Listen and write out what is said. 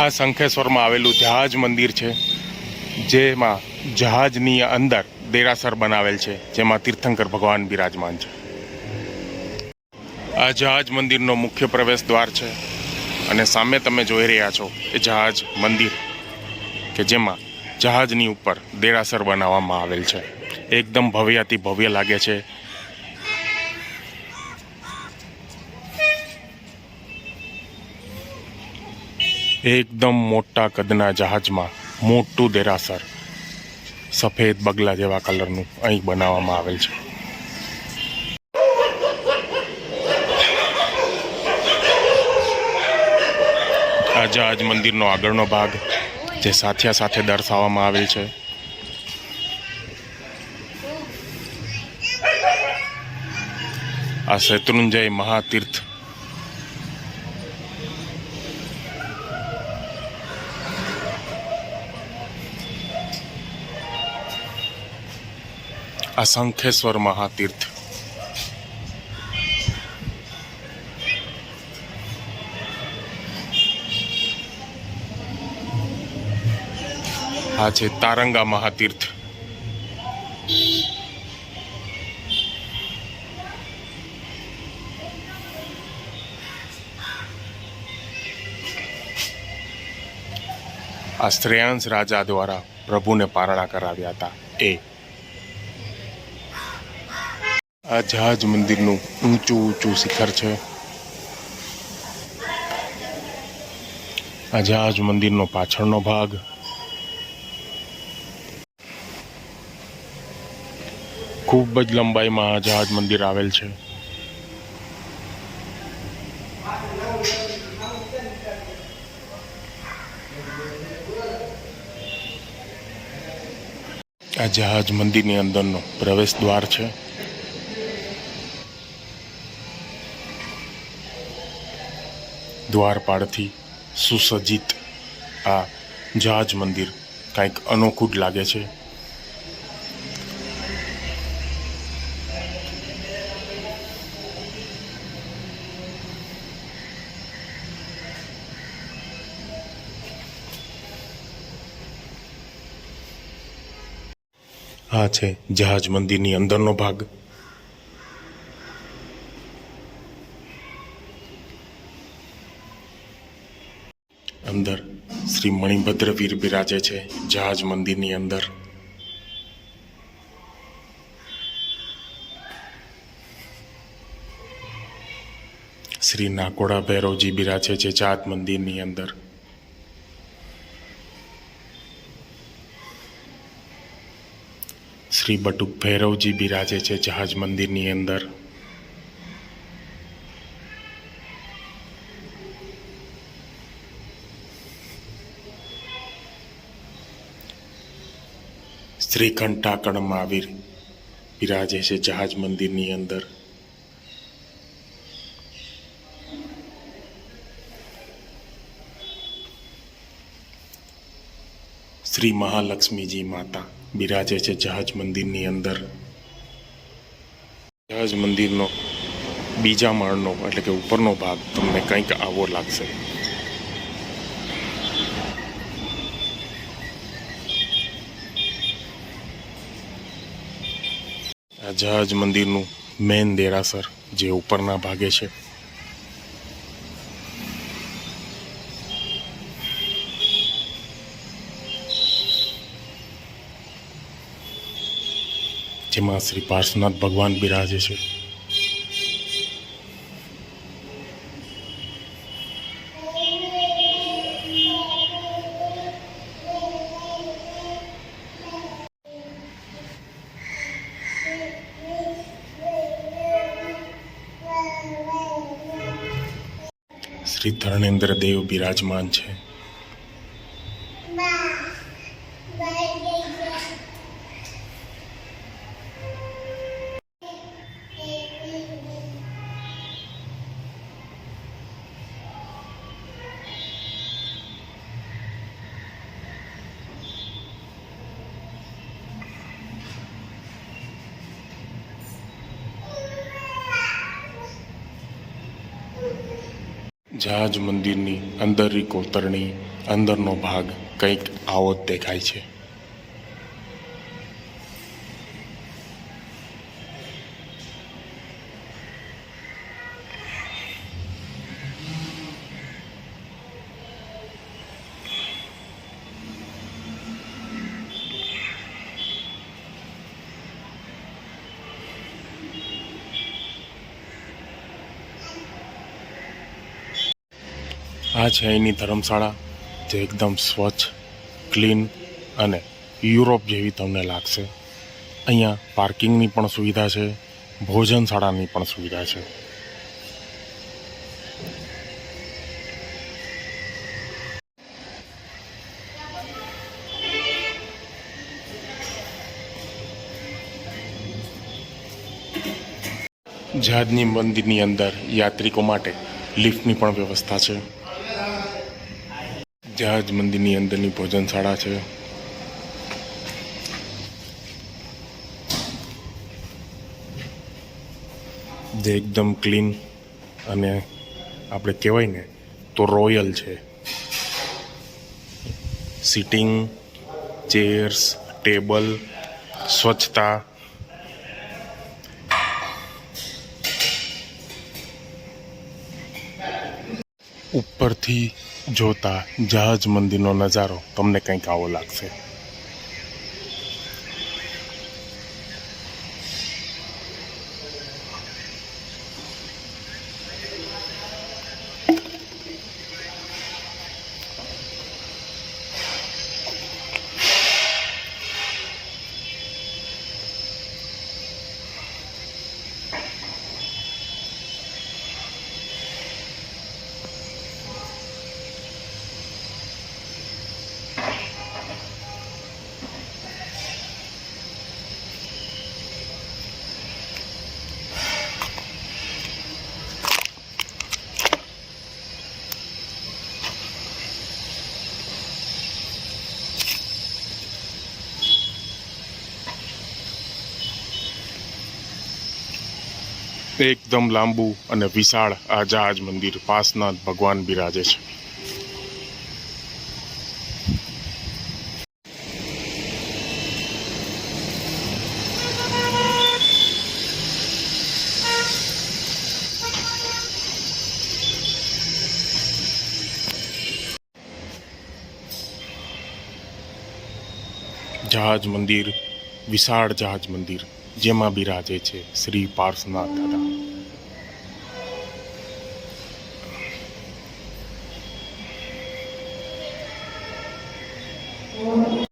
આ શંખેશ્વરમાં આવેલું જહાજ મંદિર છે, જેમાં જહાજની અંદર દેરાસર બનાવેલ છે, જેમાં તીર્થંકર ભગવાન બિરાજમાન છે. આ જહાજ મંદિરનો મુખ્ય પ્રવેશ દ્વાર છે અને સામે તમે જોઈ રહ્યા છો એ જહાજ મંદિર કે જેમાં જહાજની ઉપર દેરાસર બનાવવામાં આવેલ છે. એકદમ ભવ્યાતિ ભવ્ય લાગે છે. એકદમ મોટા કદના જહાજમાં મોટું દેરાસર સફેદ બગલા જેવા કલરનું અહીં બનાવવામાં આવેલ છે. આ જહાજ મંદિરનો આગળનો ભાગ જે સાથિયા સાથે દર્શાવવામાં આવેલ છે. આ શેત્રુંજય મહાતીર્થ આ શંખેશ્વર મહાતીર્થ આ છે તારંગા મહાતીર્થ. આ શ્રેયાંશ રાજા દ્વારા પ્રભુને પારણા કરાવ્યા હતા એ. આ જહાજ મંદિરનું ઊંચું શિખર છે. આ જહાજ મંદિરનો પાછળનો ભાગ. ખૂબ જ લંબાઈમાં આ જહાજ મંદિર આવેલ છે. આ જહાજ મંદિરની અંદરનો પ્રવેશ દ્વાર છે. દ્વારપાળથી સુસજ્જિત આ જહાજ મંદિર કંઈક અનોખું જ લાગે છે. આ છે જહાજ મંદિરની અંદરનો ભાગ. અંદર શ્રી મણિભદ્ર વીર બિરાજે છે જહાજ મંદિરની અંદર. શ્રી નાકોડા ભૈરવજી બિરાજે છે જહાજ મંદિરની અંદર. શ્રી બટુક ભૈરવજી બિરાજે છે જહાજ મંદિરની અંદર. શ્રી ઘંટાકળ મહાવીર બિરાજે છે જહાજ મંદિરની અંદર. શ્રી મહાલક્ષ્મીજી માતા બિરાજે છે જહાજ મંદિરની અંદર. જહાજ મંદિરનો બીજા માળનો એટલે કે ઉપરનો ભાગ તમને કંઈક આવો લાગશે. આ જહાજ મંદિરનું મેન દેરાસર જે ઉપરના ભાગે છે. જેમાં શ્રી પાર્શ્વનાથ ભગવાન બિરાજે છે. શ્રી ધર્મેન્દ્ર દેવ બિરાજમાન છે. જહાજ મંદિરની અંદરની કોતરણી અંદરનો ભાગ કંઈક આવો જ દેખાય છે. આ છે અહીંની ધર્મશાળા, જે એકદમ સ્વચ્છ, ક્લીન અને યુરોપ જેવી તમને લાગશે. અહીંયા પાર્કિંગની પણ સુવિધા છે, ભોજનશાળાની પણ સુવિધા છે. જહાજની મંદિરની અંદર યાત્રિકો માટે લિફ્ટની પણ વ્યવસ્થા છે. જહાજ મંદિરની અંદરની ભોજનશાળા છે. જે એકદમ ક્લીન અને આપણે કહેવાય ને તો રોયલ છે. સિટિંગ, ચેર્સ, ટેબલ, સ્વચ્છતા. ઉપરથી જોતા જહાજ મંદિરનો નજારો તમને કંઈક આવો લાગશે. એકદમ લાંબુ અને વિશાળ આ જહાજ મંદિર પાસનાથ ભગવાન બિરાજે છે. જહાજ મંદિર, વિશાળ જહાજ મંદિર, જેમાં બિરાજે છે શ્રી પાર્શ્વનાથ દાદા.